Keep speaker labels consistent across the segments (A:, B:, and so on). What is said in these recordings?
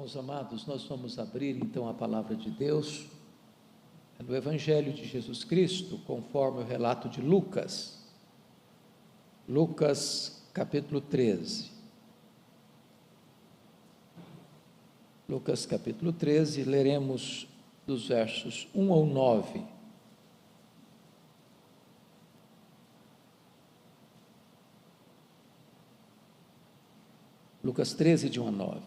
A: Irmãos amados, nós vamos abrir então a palavra de Deus no Evangelho de Jesus Cristo, conforme o relato de Lucas. Lucas capítulo 13. Lucas capítulo 13, leremos dos versos 1 ao 9. Lucas 13, de 1 a 9.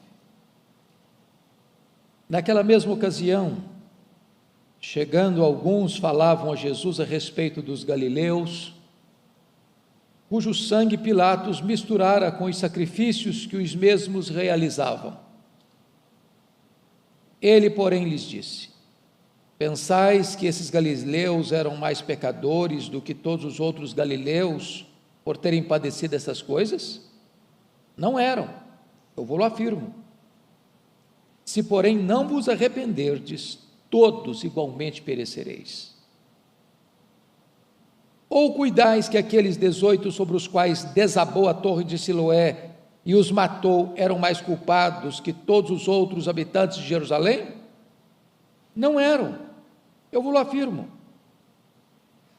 A: Naquela mesma ocasião, chegando alguns, falavam a Jesus a respeito dos galileus, cujo sangue Pilatos misturara com os sacrifícios que os mesmos realizavam. Ele, porém, lhes disse: pensais que esses galileus eram mais pecadores do que todos os outros galileus por terem padecido essas coisas? Não eram, eu vou-lo afirmo. Se, porém, não vos arrependerdes, todos igualmente perecereis. Ou cuidais que aqueles 18 sobre os quais desabou a torre de Siloé e os matou eram mais culpados que todos os outros habitantes de Jerusalém? Não eram, eu vos afirmo.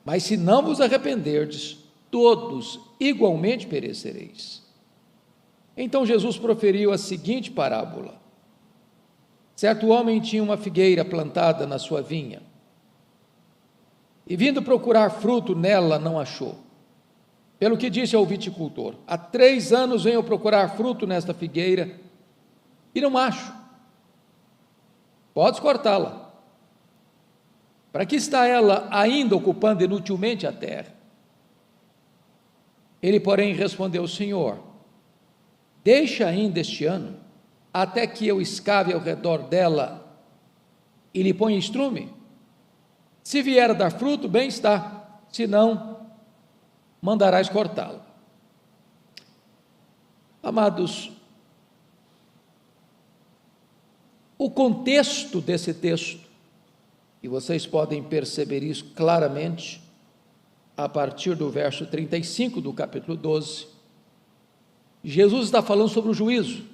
A: Mas se não vos arrependerdes, todos igualmente perecereis. Então Jesus proferiu a seguinte parábola. Certo homem tinha uma figueira plantada na sua vinha, e vindo procurar fruto nela, não achou. Pelo que disse ao viticultor: há 3 anos venho procurar fruto nesta figueira, e não acho. Podes cortá-la. Para que está ela ainda ocupando inutilmente a terra? Ele, porém, respondeu: Senhor, deixa ainda este ano, até que eu escave ao redor dela e lhe ponha estrume. Se vier a dar fruto, bem está, se não, mandarás cortá-la. Amados, o contexto desse texto, e vocês podem perceber isso claramente, a partir do verso 35 do capítulo 12, Jesus está falando sobre o juízo.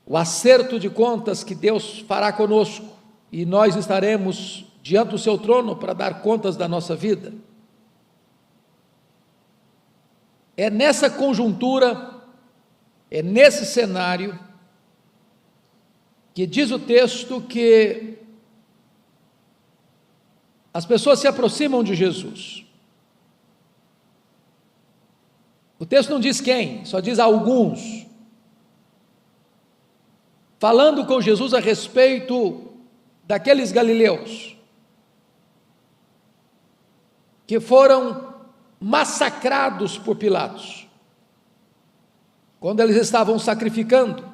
A: O acerto de contas que Deus fará conosco, e nós estaremos diante do seu trono para dar contas da nossa vida. É nessa conjuntura, é nesse cenário, que diz o texto que as pessoas se aproximam de Jesus. O texto não diz quem, só diz alguns, falando com Jesus a respeito daqueles galileus que foram massacrados por Pilatos, quando eles estavam sacrificando.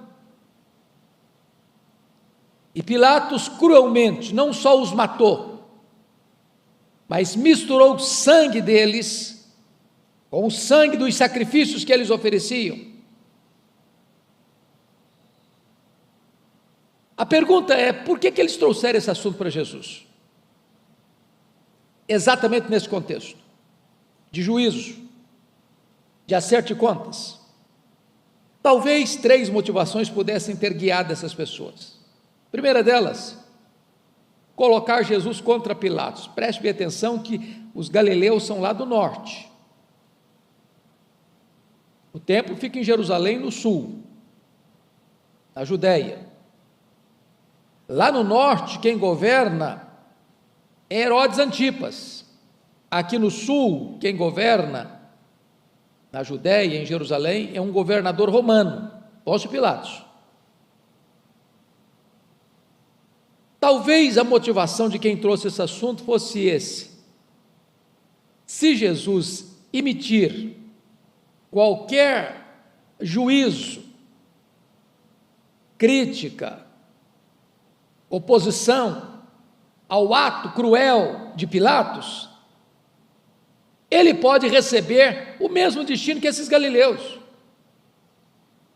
A: E Pilatos cruelmente não só os matou, mas misturou o sangue deles com o sangue dos sacrifícios que eles ofereciam. A pergunta é, por que eles trouxeram esse assunto para Jesus? Exatamente nesse contexto, de juízo, de acerto de contas. Talvez 3 motivações pudessem ter guiado essas pessoas. A primeira delas, colocar Jesus contra Pilatos. Preste bem atenção que os galileus são lá do norte. O templo fica em Jerusalém, no sul, na Judéia. Lá no norte, quem governa é Herodes Antipas. Aqui no sul, quem governa, na Judéia, em Jerusalém, é um governador romano, Pôncio Pilatos. Talvez a motivação de quem trouxe esse assunto fosse esse: se Jesus emitir qualquer juízo, crítica, oposição ao ato cruel de Pilatos, ele pode receber o mesmo destino que esses galileus.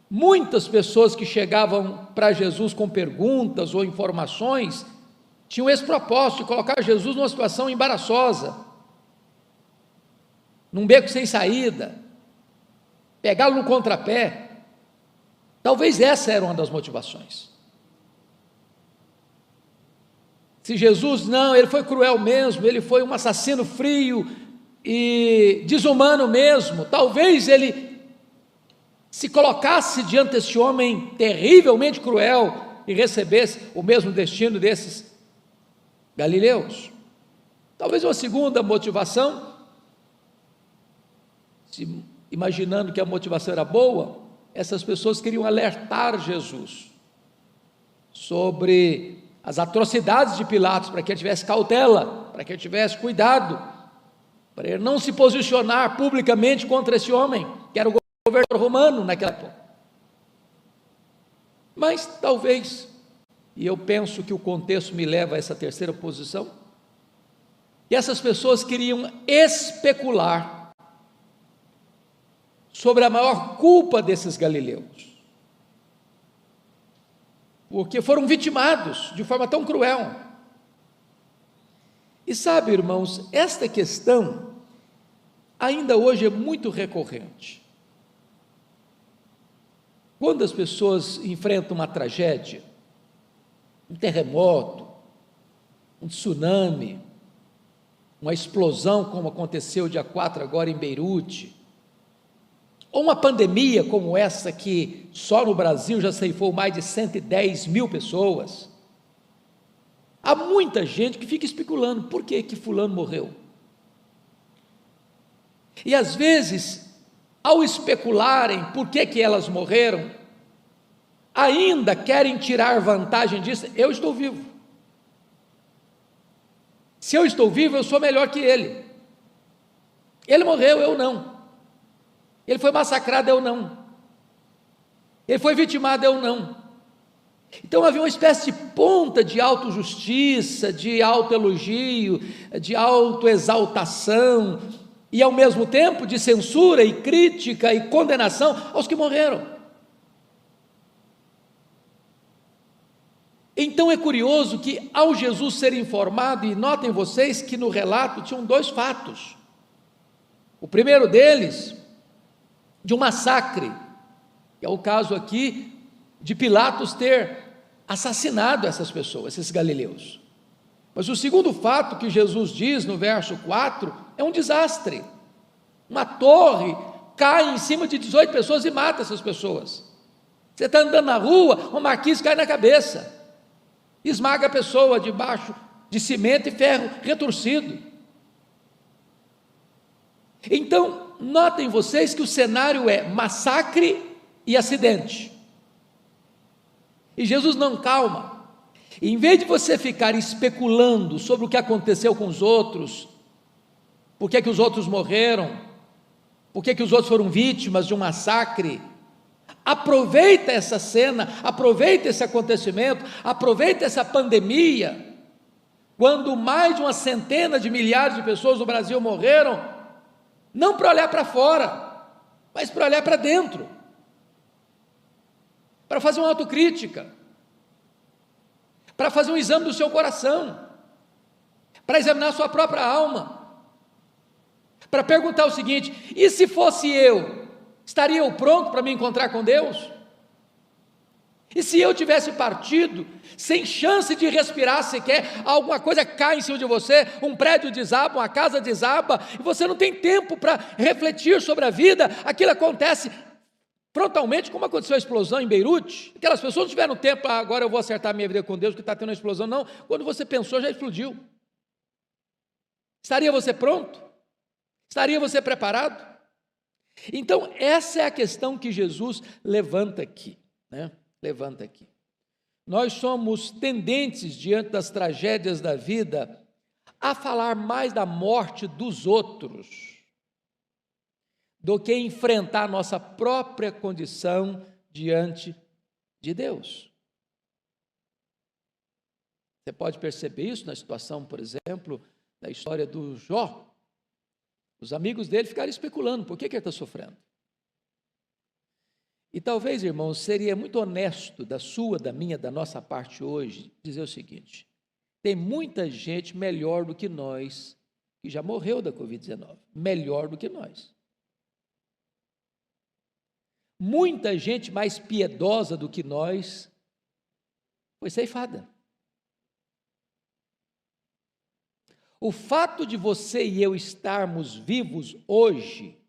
A: Muitas pessoas que chegavam para Jesus com perguntas ou informações tinham esse propósito de colocar Jesus numa situação embaraçosa, num beco sem saída, pegá-lo no contrapé. Talvez essa era uma das motivações. Se Jesus, não, ele foi cruel mesmo, ele foi um assassino frio e desumano mesmo, talvez ele se colocasse diante desse homem terrivelmente cruel e recebesse o mesmo destino desses galileus. Talvez uma segunda motivação, imaginando que a motivação era boa, essas pessoas queriam alertar Jesus sobre as atrocidades de Pilatos, para que ele tivesse cautela, para que ele tivesse cuidado, para ele não se posicionar publicamente contra esse homem, que era o governador romano naquela época. Mas talvez, e eu penso que o contexto me leva a essa terceira posição, que essas pessoas queriam especular sobre a maior culpa desses galileus, porque foram vitimados de forma tão cruel. E sabe, irmãos, esta questão ainda hoje é muito recorrente. Quando as pessoas enfrentam uma tragédia, um terremoto, um tsunami, uma explosão como aconteceu dia 4 agora em Beirute, ou uma pandemia como essa que só no Brasil já ceifou mais de 110 mil pessoas, há muita gente que fica especulando por que fulano morreu. E às vezes, ao especularem por que elas morreram, ainda querem tirar vantagem disso. Eu estou vivo. Se eu estou vivo, eu sou melhor que ele. Ele morreu, eu não. Ele foi massacrado, eu não. Ele foi vitimado, eu não. Então havia uma espécie de ponta de autojustiça, de autoelogio, de autoexaltação, e ao mesmo tempo de censura e crítica e condenação aos que morreram. Então é curioso que ao Jesus ser informado, e notem vocês que no relato tinham dois fatos. O primeiro deles, de um massacre, que é o caso aqui de Pilatos ter assassinado essas pessoas, esses galileus. Mas o segundo fato que Jesus diz no verso 4 é um desastre. Uma torre cai em cima de 18 pessoas e mata essas pessoas. Você está andando na rua, uma marquise cai na cabeça, esmaga a pessoa debaixo de cimento e ferro retorcido. Então, notem vocês que o cenário é massacre e acidente. E Jesus não calma. Em vez de você ficar especulando sobre o que aconteceu com os outros, por que os outros morreram, por que os outros foram vítimas de um massacre, aproveita essa cena, aproveita esse acontecimento, aproveita essa pandemia, quando mais de uma centena de milhares de pessoas no Brasil morreram, não para olhar para fora, mas para olhar para dentro, para fazer uma autocrítica, para fazer um exame do seu coração, para examinar a sua própria alma, para perguntar o seguinte: e se fosse eu, estaria eu pronto para me encontrar com Deus? E se eu tivesse partido, sem chance de respirar sequer, alguma coisa cai em cima de você, um prédio desaba, uma casa desaba, e você não tem tempo para refletir sobre a vida, aquilo acontece frontalmente, como aconteceu a explosão em Beirute. Aquelas pessoas não tiveram tempo, agora eu vou acertar a minha vida com Deus, que está tendo uma explosão. Não, quando você pensou, já explodiu. Estaria você pronto? Estaria você preparado? Então, essa é a questão que Jesus levanta aqui, né? Levanta aqui. Nós somos tendentes, diante das tragédias da vida, a falar mais da morte dos outros do que enfrentar a nossa própria condição diante de Deus. Você pode perceber isso na situação, por exemplo, da história do Jó. Os amigos dele ficaram especulando, por que ele está sofrendo? E talvez, irmãos, seria muito honesto da sua, da minha, da nossa parte hoje, dizer o seguinte: tem muita gente melhor do que nós, que já morreu da Covid-19, melhor do que nós. muita gente mais piedosa do que nós foi ceifada. O fato de você e eu estarmos vivos hoje,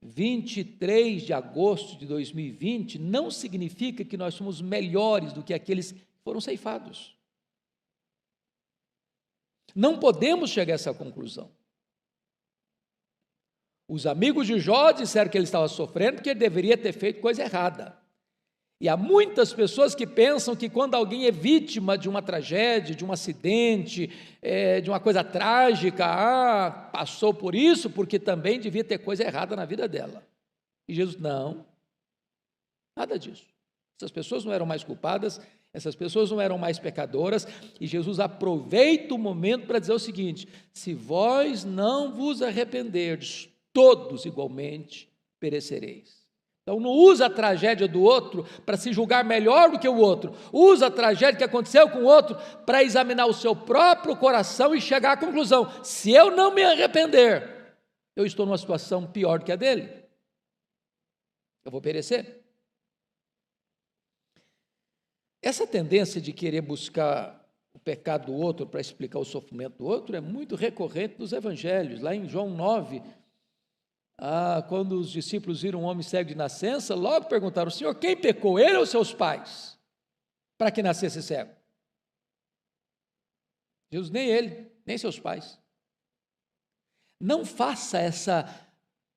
A: 23 de agosto de 2020, não significa que nós somos melhores do que aqueles que foram ceifados. Não podemos chegar a essa conclusão. Os amigos de Jó disseram que ele estava sofrendo porque ele deveria ter feito coisa errada. E há muitas pessoas que pensam que quando alguém é vítima de uma tragédia, de um acidente, de uma coisa trágica, passou por isso porque também devia ter coisa errada na vida dela. E Jesus, não, nada disso. Essas pessoas não eram mais culpadas, essas pessoas não eram mais pecadoras, e Jesus aproveita o momento para dizer o seguinte: se vós não vos arrependerdes, todos igualmente perecereis. Então não usa a tragédia do outro para se julgar melhor do que o outro, usa a tragédia que aconteceu com o outro para examinar o seu próprio coração e chegar à conclusão: se eu não me arrepender, eu estou numa situação pior do que a dele, eu vou perecer. Essa tendência de querer buscar o pecado do outro para explicar o sofrimento do outro é muito recorrente nos evangelhos. Lá em João 9, quando os discípulos viram um homem cego de nascença, logo perguntaram: Senhor, quem pecou, ele ou seus pais, para que nascesse cego? Jesus, nem ele, nem seus pais. Não faça essa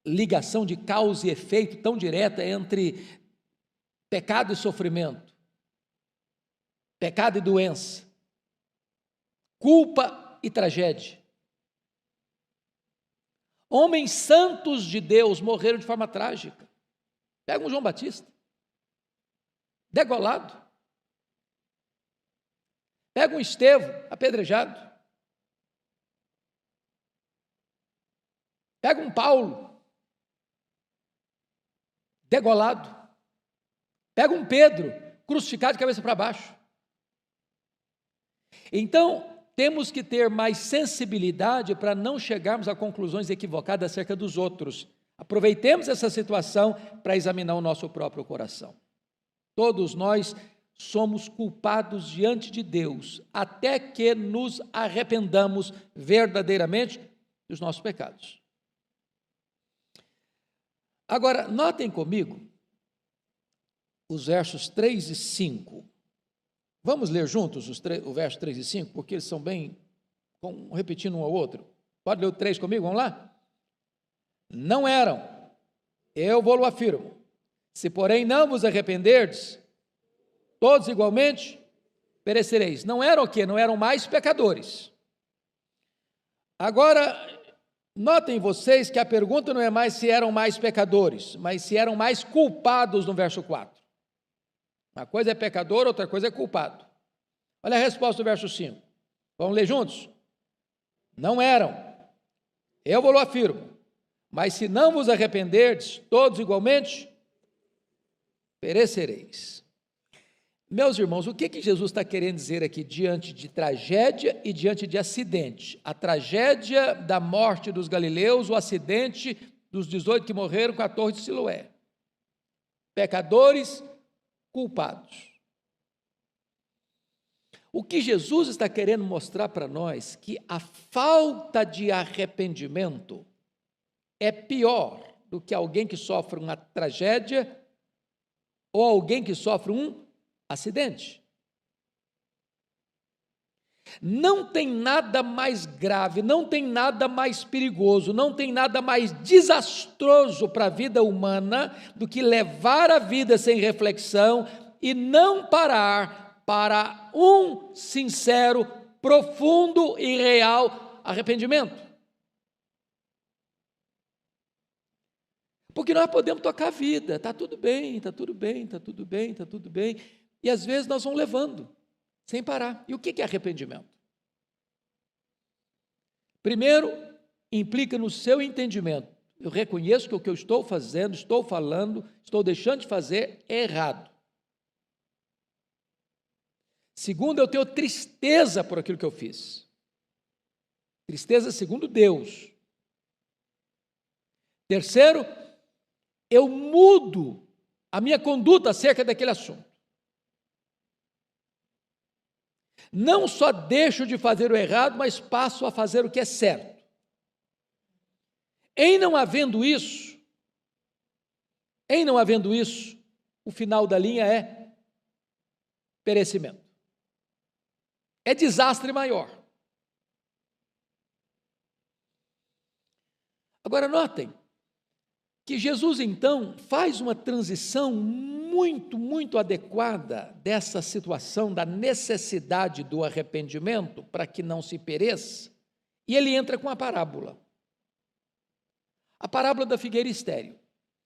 A: ligação de causa e efeito tão direta entre pecado e sofrimento, pecado e doença, culpa e tragédia. Homens santos de Deus morreram de forma trágica. Pega um João Batista, degolado. Pega um Estevão, apedrejado. Pega um Paulo, degolado. Pega um Pedro, crucificado de cabeça para baixo. Então, temos que ter mais sensibilidade para não chegarmos a conclusões equivocadas acerca dos outros. Aproveitemos essa situação para examinar o nosso próprio coração. Todos nós somos culpados diante de Deus, até que nos arrependamos verdadeiramente dos nossos pecados. Agora, notem comigo os versos 3 e 5. Vamos ler juntos o verso 3 e 5, porque eles são bem, repetindo um ao outro. Pode ler o 3 comigo, vamos lá? Não eram, eu vou-lo afirmo, se porém não vos arrependerdes, todos igualmente perecereis. Não eram o quê? Não eram mais pecadores. Agora, notem vocês que a pergunta não é mais se eram mais pecadores, mas se eram mais culpados no verso 4. Uma coisa é pecador, outra coisa é culpado. Olha a resposta do verso 5. Vamos ler juntos? Não eram, eu vou-lo afirmo, mas se não vos arrependerdes, todos igualmente perecereis. Meus irmãos, o que Jesus está querendo dizer aqui diante de tragédia e diante de acidente? A tragédia da morte dos galileus, o acidente dos 18 que morreram com a torre de Siloé. Pecadores culpados. O que Jesus está querendo mostrar para nós que a falta de arrependimento é pior do que alguém que sofre uma tragédia ou alguém que sofre um acidente. Não tem nada mais grave, não tem nada mais perigoso, não tem nada mais desastroso para a vida humana do que levar a vida sem reflexão e não parar para um sincero, profundo e real arrependimento. Porque nós podemos tocar a vida, está tudo bem, está tudo bem, está tudo bem, está tudo bem, e às vezes nós vamos levando, sem parar. E o que é arrependimento? Primeiro, implica no seu entendimento. Eu reconheço que o que eu estou fazendo, estou falando, estou deixando de fazer é errado. Segundo, eu tenho tristeza por aquilo que eu fiz. Tristeza segundo Deus. Terceiro, eu mudo a minha conduta acerca daquele assunto. Não só deixo de fazer o errado, mas passo a fazer o que é certo. Em não havendo isso, o final da linha é perecimento. É desastre maior. Agora notem que Jesus então faz uma transição muito adequada dessa situação da necessidade do arrependimento para que não se pereça, e ele entra com a parábola da figueira estéril.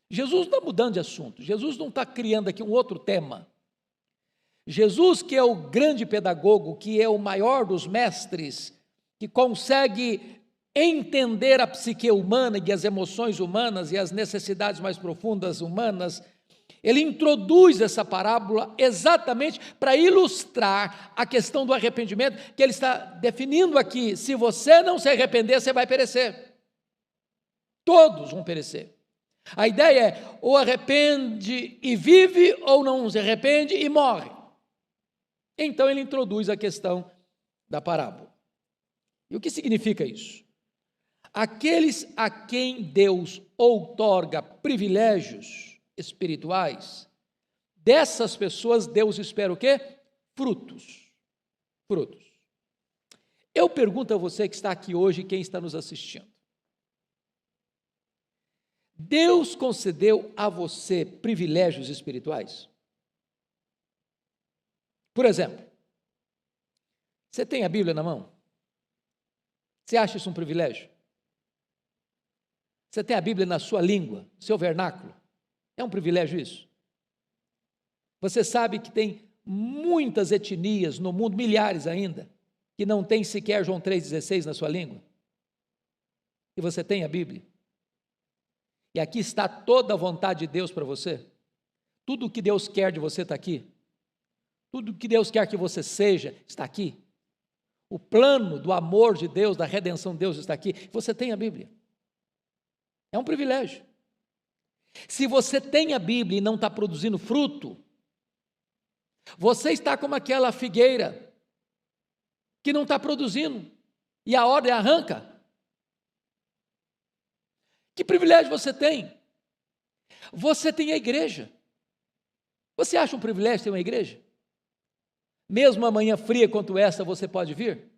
A: Jesus não está mudando de assunto, Jesus não está criando aqui um outro tema. Jesus, que é o grande pedagogo, que é o maior dos mestres, que consegue entender a psique humana e as emoções humanas e as necessidades mais profundas humanas, ele introduz essa parábola exatamente para ilustrar a questão do arrependimento, que ele está definindo aqui: se você não se arrepender, você vai perecer. Todos vão perecer. A ideia é: ou arrepende e vive, ou não se arrepende e morre. Então ele introduz a questão da parábola. E o que significa isso? Aqueles a quem Deus outorga privilégios espirituais, dessas pessoas Deus espera o quê? Frutos. Eu pergunto a você que está aqui hoje e quem está nos assistindo: Deus concedeu a você privilégios espirituais? Por exemplo, você tem a Bíblia na mão? Você acha isso um privilégio? Você tem a Bíblia na sua língua, no seu vernáculo? É um privilégio isso? Você sabe que tem muitas etnias no mundo, milhares ainda, que não tem sequer João 3,16 na sua língua? E você tem a Bíblia? E aqui está toda a vontade de Deus para você. Tudo o que Deus quer de você está aqui. Tudo o que Deus quer que você seja está aqui. O plano do amor de Deus, da redenção de Deus está aqui. Você tem a Bíblia. É um privilégio. Se você tem a Bíblia e não está produzindo fruto, você está como aquela figueira que não está produzindo e a ordem arranca. Que privilégio você tem? Você tem a igreja. Você acha um privilégio ter uma igreja? Mesmo uma manhã fria quanto essa, você pode vir?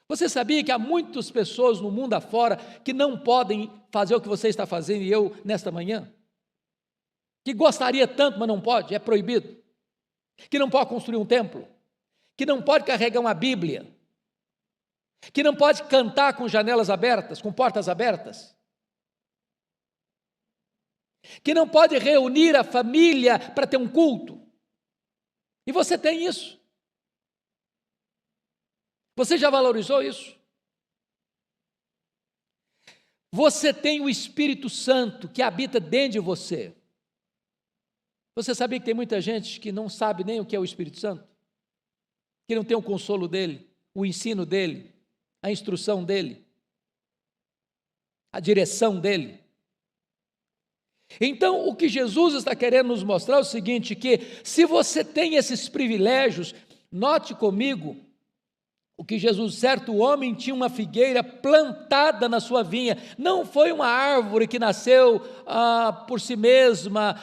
A: Você sabia que há muitas pessoas no mundo afora que não podem fazer o que você está fazendo e eu nesta manhã? Que gostaria tanto, mas não pode, é proibido. Que não pode construir um templo. Que não pode carregar uma Bíblia. Que não pode cantar com janelas abertas, com portas abertas. Que não pode reunir a família para ter um culto. E você tem isso. Você já valorizou isso? Você tem o Espírito Santo que habita dentro de você. Você sabia que tem muita gente que não sabe nem o que é o Espírito Santo? Que não tem o consolo dele, o ensino dele, a instrução dele, a direção dele. Então, o que Jesus está querendo nos mostrar é o seguinte, que se você tem esses privilégios, note comigo, o que Jesus, certo homem tinha uma figueira plantada na sua vinha, não foi uma árvore que nasceu por si mesma,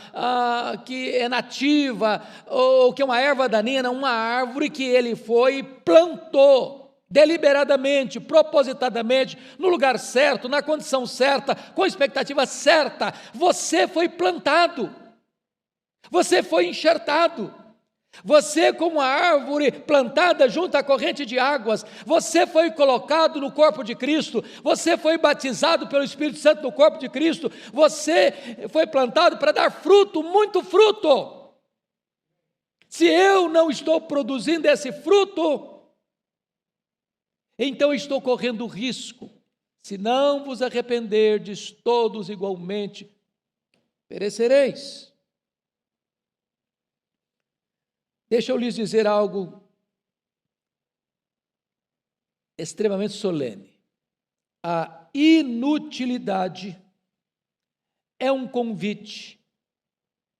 A: que é nativa, ou que é uma erva daninha, uma árvore que ele foi e plantou, deliberadamente, propositadamente, no lugar certo, na condição certa, com a expectativa certa. Você foi plantado, você foi enxertado. Você, como a árvore plantada junto à corrente de águas, você foi colocado no corpo de Cristo, você foi batizado pelo Espírito Santo no corpo de Cristo, você foi plantado para dar fruto, muito fruto. Se eu não estou produzindo esse fruto, então estou correndo risco. Se não vos arrependerdes, todos igualmente perecereis. Deixa eu lhes dizer algo extremamente solene. A inutilidade é um convite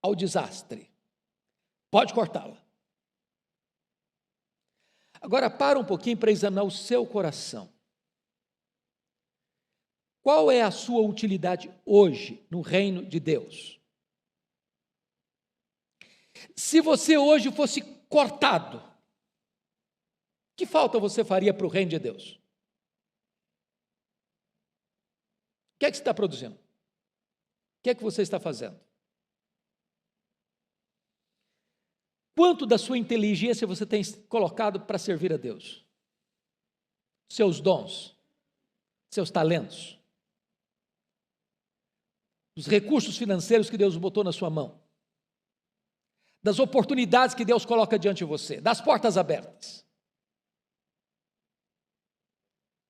A: ao desastre. Pode cortá-la. Agora, para um pouquinho para examinar o seu coração. Qual é a sua utilidade hoje no reino de Deus? Se você hoje fosse cortado, que falta você faria para o reino de Deus? O que é que você está produzindo? O que é que você está fazendo? Quanto da sua inteligência você tem colocado para servir a Deus? Seus dons, seus talentos, os recursos financeiros que Deus botou na sua mão, das oportunidades que Deus coloca diante de você, das portas abertas.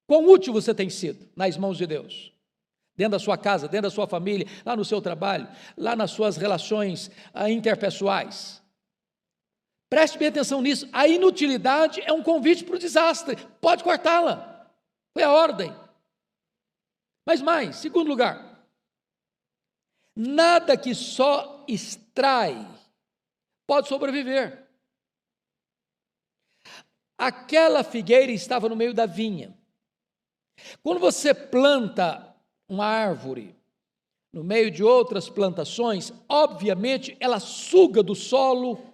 A: Quão útil você tem sido nas mãos de Deus? Dentro da sua casa, dentro da sua família, lá no seu trabalho, lá nas suas relações interpessoais. Preste bem atenção nisso. A inutilidade é um convite para o desastre. Pode cortá-la. Foi a ordem. Mas mais, segundo lugar, nada que só extrai pode sobreviver. Aquela figueira estava no meio da vinha. Quando você planta uma árvore no meio de outras plantações, obviamente ela suga do solo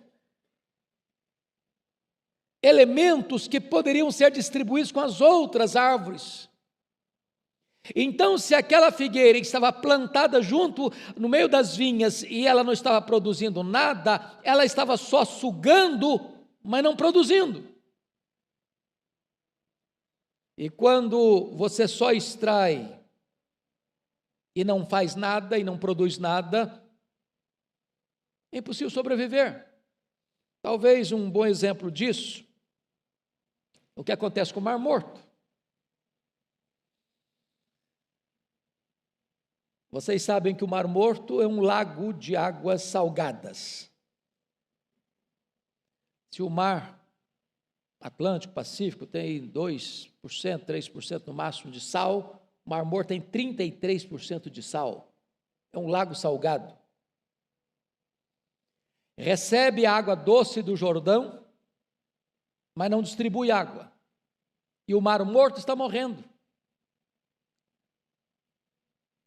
A: elementos que poderiam ser distribuídos com as outras árvores. Então, se aquela figueira estava plantada junto no meio das vinhas e ela não estava produzindo nada, ela estava só sugando, mas não produzindo. E quando você só extrai e não faz nada e não produz nada, é impossível sobreviver. Talvez um bom exemplo disso, o que acontece com o Mar Morto. Vocês sabem que o Mar Morto é um lago de águas salgadas. Se o mar Atlântico, Pacífico tem 2%, 3% no máximo de sal, o Mar Morto tem 33% de sal. É um lago salgado. Recebe a água doce do Jordão, mas não distribui água. E o Mar Morto está morrendo.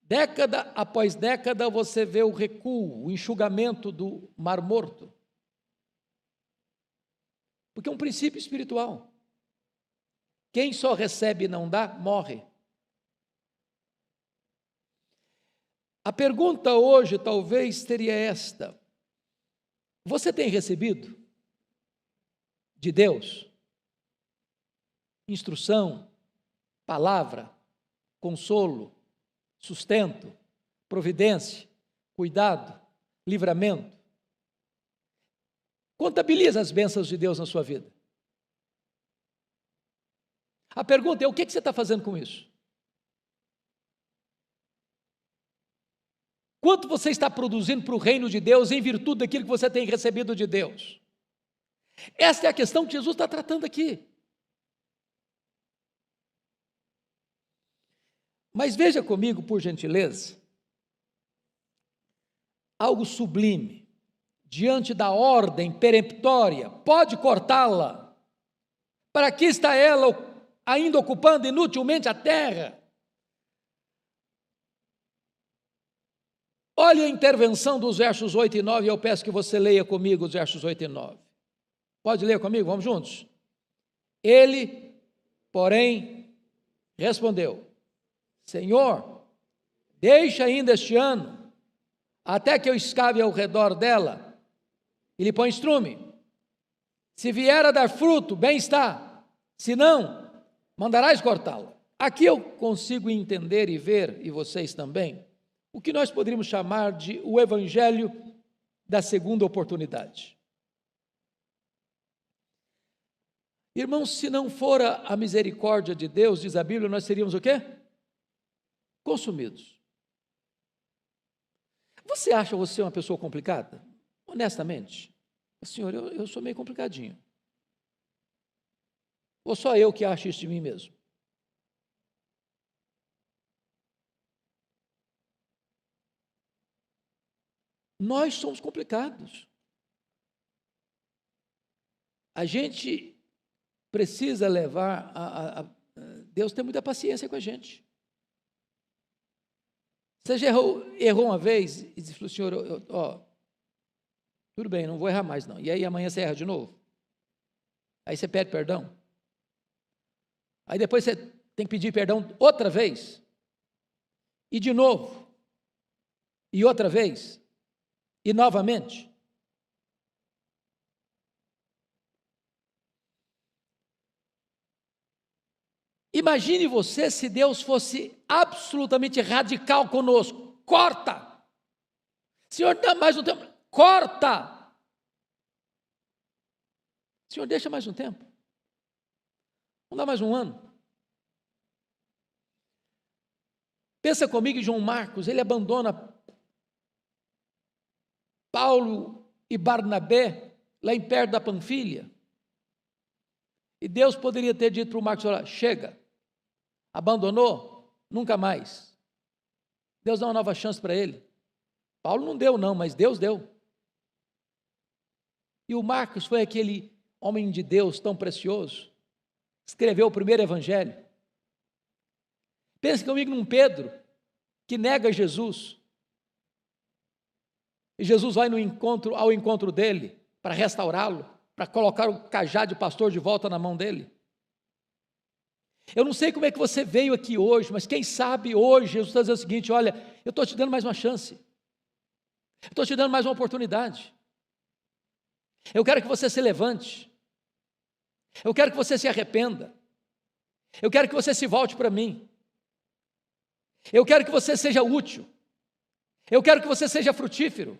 A: Década após década você vê o recuo, o enxugamento do Mar Morto. Porque é um princípio espiritual. Quem só recebe e não dá, morre. A pergunta hoje talvez seria esta: você tem recebido de Deus instrução, palavra, consolo, sustento, providência, cuidado, livramento? Contabiliza as bênçãos de Deus na sua vida. A pergunta é: o que você está fazendo com isso? Quanto você está produzindo para o reino de Deus em virtude daquilo que você tem recebido de Deus? Esta é a questão que Jesus está tratando aqui. Mas veja comigo, por gentileza, algo sublime, diante da ordem peremptória: pode cortá-la. Para que está ela ainda ocupando inutilmente a terra? Olha a intervenção dos versos 8 e 9, eu peço que você leia comigo os versos 8 e 9. Pode ler comigo? Vamos juntos? Ele, porém, respondeu: Senhor, deixa ainda este ano, até que eu escave ao redor dela e lhe põe estrume. Se vier a dar fruto, bem está, se não, mandarás cortá-la. Aqui eu consigo entender e ver, e vocês também, o que nós poderíamos chamar de o evangelho da segunda oportunidade. Irmãos, se não fora a misericórdia de Deus, diz a Bíblia, nós seríamos o quê? Consumidos. Você acha você uma pessoa complicada? Honestamente, senhor, eu sou meio complicadinho. Ou só eu que acho isso de mim mesmo? Nós somos complicados. A gente precisa levar Deus tem muita paciência com a gente. Você já errou uma vez e disse para o Senhor, tudo bem, não vou errar mais não. E aí amanhã você erra de novo. Aí você pede perdão. Aí depois você tem que pedir perdão outra vez. E de novo. E outra vez. E novamente. Imagine você se Deus fosse absolutamente radical conosco. Corta! Senhor, dá mais um tempo. Corta! Senhor, deixa mais um tempo. Vamos dar mais um ano. Pensa comigo em João Marcos, ele abandona Paulo e Barnabé, lá em perto da Panfilha. E Deus poderia ter dito para o Marcos, olha, chega. Abandonou? Nunca mais. Deus dá uma nova chance para ele. Paulo não deu não, mas Deus deu. E o Marcos foi aquele homem de Deus tão precioso, escreveu o primeiro evangelho. Pense comigo num Pedro, que nega Jesus. E Jesus vai ao encontro dele, para restaurá-lo, para colocar o cajado de pastor de volta na mão dele. Eu não sei como é que você veio aqui hoje, mas quem sabe hoje Jesus está dizendo o seguinte, olha, eu estou te dando mais uma chance. Eu estou te dando mais uma oportunidade. Eu quero que você se levante. Eu quero que você se arrependa. Eu quero que você se volte para mim. Eu quero que você seja útil. Eu quero que você seja frutífero.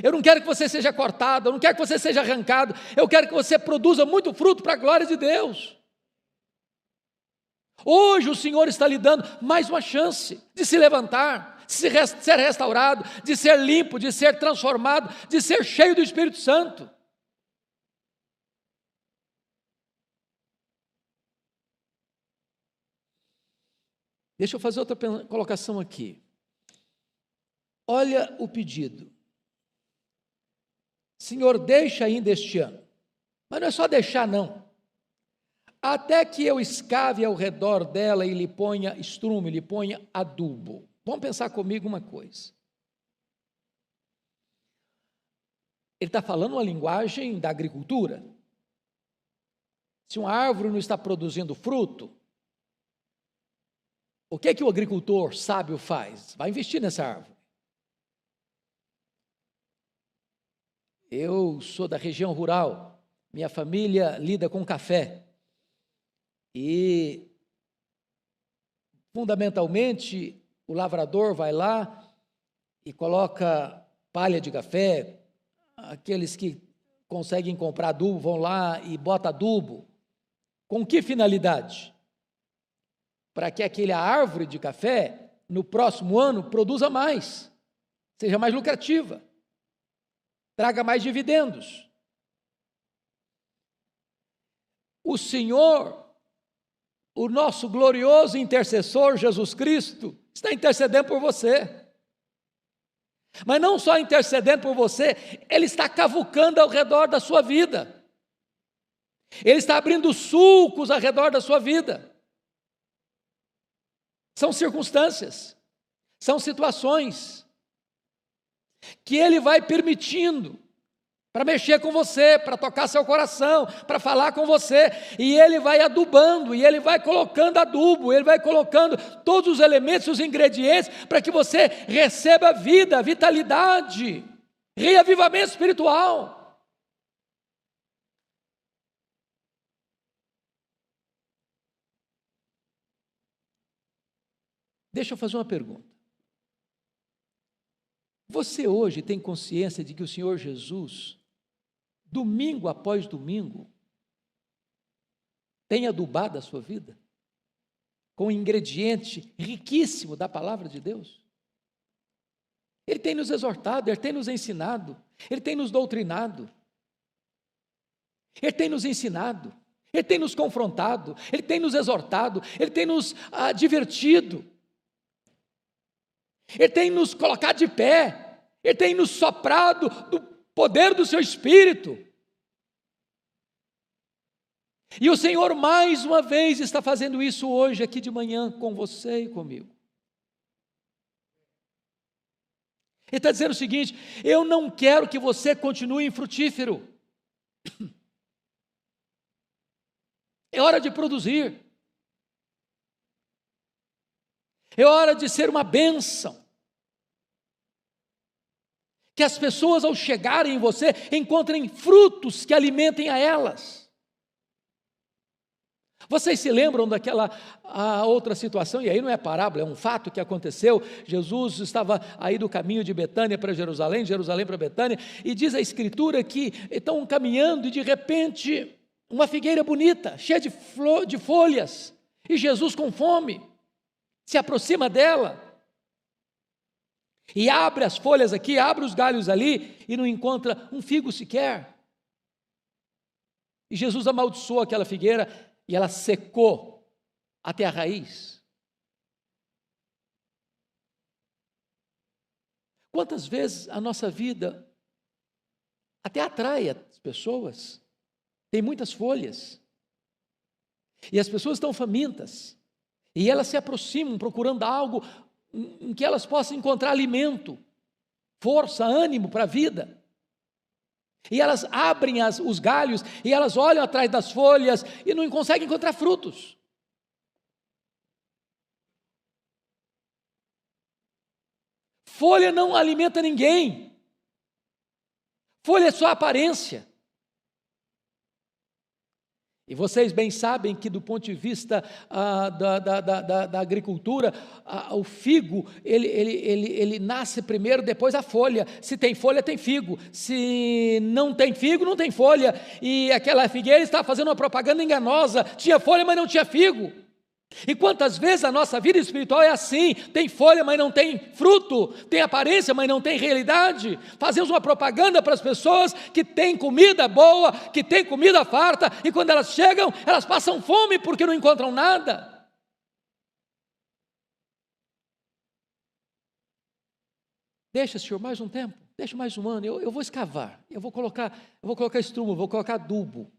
A: Eu não quero que você seja cortado, eu não quero que você seja arrancado. Eu quero que você produza muito fruto para a glória de Deus. Hoje o Senhor está lhe dando mais uma chance de se levantar, de ser restaurado, de ser limpo, de ser transformado, de ser cheio do Espírito Santo. Deixa eu fazer outra colocação aqui. Olha o pedido. Senhor, deixa ainda este ano. Mas não é só deixar, não. Até que eu escave ao redor dela e lhe ponha estrume, lhe ponha adubo. Vamos pensar comigo uma coisa. Ele está falando uma linguagem da agricultura. Se uma árvore não está produzindo fruto, o que é que o agricultor sábio faz? Vai investir nessa árvore. Eu sou da região rural, minha família lida com café. E, fundamentalmente, o lavrador vai lá e coloca palha de café. Aqueles que conseguem comprar adubo vão lá e botam adubo. Com que finalidade? Para que aquela árvore de café, no próximo ano, produza mais, seja mais lucrativa, traga mais dividendos. O Senhor, o nosso glorioso intercessor Jesus Cristo, está intercedendo por você. Mas não só intercedendo por você, Ele está cavucando ao redor da sua vida. Ele está abrindo sulcos ao redor da sua vida. São circunstâncias, são situações que Ele vai permitindo para mexer com você, para tocar seu coração, para falar com você, e Ele vai adubando, e Ele vai colocando adubo, Ele vai colocando todos os elementos, os ingredientes, para que você receba vida, vitalidade, reavivamento espiritual. Deixa eu fazer uma pergunta. Você hoje tem consciência de que o Senhor Jesus, domingo após domingo, tem adubado a sua vida? Com um ingrediente riquíssimo da palavra de Deus? Ele tem nos exortado, Ele tem nos ensinado, Ele tem nos doutrinado, Ele tem nos ensinado, Ele tem nos confrontado, Ele tem nos exortado, Ele tem nos divertido, Ele tem nos colocado de pé. Ele tem nos soprado do poder do seu Espírito. E o Senhor mais uma vez está fazendo isso hoje aqui de manhã com você e comigo. Ele está dizendo o seguinte: eu não quero que você continue infrutífero. É hora de produzir. É hora de ser uma bênção. Que as pessoas, ao chegarem em você, encontrem frutos que alimentem a elas. Vocês se lembram daquela outra situação, e aí não é parábola, é um fato que aconteceu. Jesus estava aí do caminho de Betânia para Jerusalém, de Jerusalém para Betânia, e diz a Escritura que estão caminhando e de repente uma figueira bonita, cheia de folhas, e Jesus com fome, se aproxima dela, e abre as folhas aqui, abre os galhos ali, e não encontra um figo sequer. E Jesus amaldiçoou aquela figueira, e ela secou até a raiz. Quantas vezes a nossa vida até atrai as pessoas, tem muitas folhas, e as pessoas estão famintas, e elas se aproximam procurando algo em que elas possam encontrar alimento, força, ânimo para a vida. E elas abrem os galhos, e elas olham atrás das folhas, e não conseguem encontrar frutos. Folha não alimenta ninguém. Folha é só aparência. E vocês bem sabem que do ponto de vista da agricultura, o figo, ele nasce primeiro, depois a folha. Se tem folha, tem figo. Se não tem figo, não tem folha. E aquela figueira estava fazendo uma propaganda enganosa. Tinha folha, mas não tinha figo. E quantas vezes a nossa vida espiritual é assim, tem folha, mas não tem fruto, tem aparência, mas não tem realidade. Fazemos uma propaganda para as pessoas que tem comida boa, que tem comida farta, e quando elas chegam, elas passam fome porque não encontram nada. Deixa, Senhor, mais um tempo, deixa mais um ano, eu vou escavar, eu vou colocar estrumo, vou colocar adubo.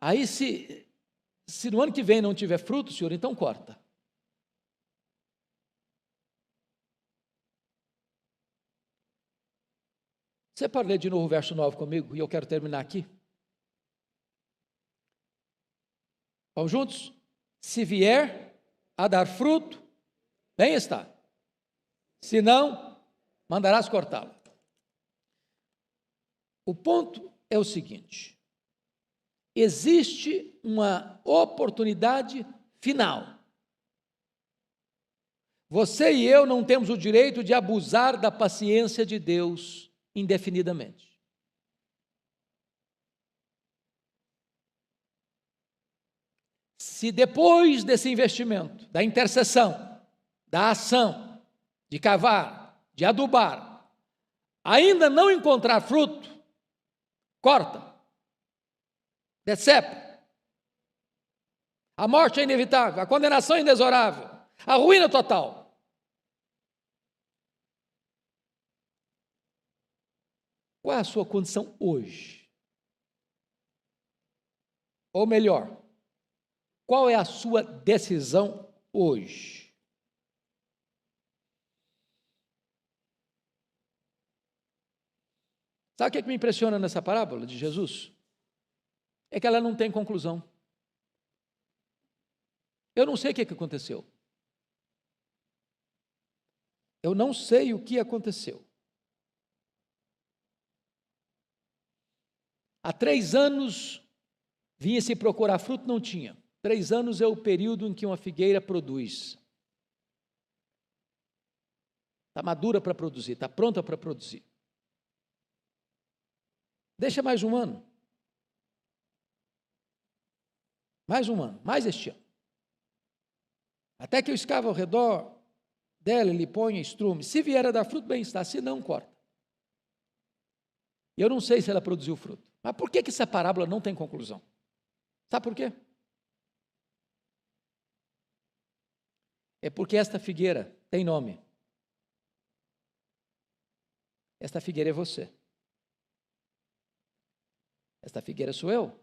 A: Aí se no ano que vem não tiver fruto, Senhor, então corta. Você pode ler de novo o verso 9 comigo? E eu quero terminar aqui. Vamos juntos? Se vier a dar fruto, bem está. Se não, mandarás cortá-lo. O ponto é o seguinte: existe uma oportunidade final. Você e eu não temos o direito de abusar da paciência de Deus indefinidamente. Se depois desse investimento, da intercessão, da ação, de cavar, de adubar, ainda não encontrar fruto, corta. Decepa. A morte é inevitável, a condenação é inexorável, a ruína total. Qual é a sua condição hoje? Ou melhor, qual é a sua decisão hoje? Sabe o que me impressiona nessa parábola de Jesus? É que ela não tem conclusão. Eu não sei o que aconteceu. Eu não sei o que aconteceu. Há 3 anos vinha se procurar fruto, não tinha. 3 anos é o período em que uma figueira produz. Está madura para produzir, está pronta para produzir. Deixa mais um ano. Mais um ano, mais este ano. Até que eu escavo ao redor dela e lhe ponha estrume. Se vier a dar fruto, bem está, se não, corta. Eu não sei se ela produziu fruto. Mas por que essa parábola não tem conclusão? Sabe por quê? É porque esta figueira tem nome. Esta figueira é você. Esta figueira sou eu.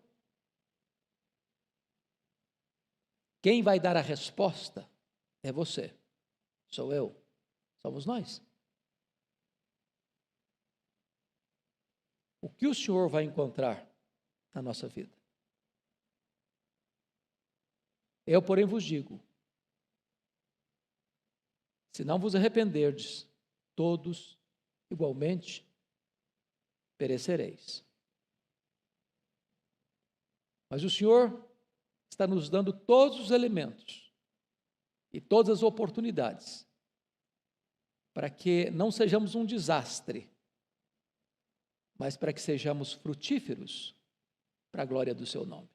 A: Quem vai dar a resposta é você, sou eu, somos nós. O que o Senhor vai encontrar na nossa vida? Eu, porém, vos digo, se não vos arrependerdes, todos igualmente perecereis. Mas o Senhor está nos dando todos os elementos e todas as oportunidades para que não sejamos um desastre, mas para que sejamos frutíferos para a glória do seu nome.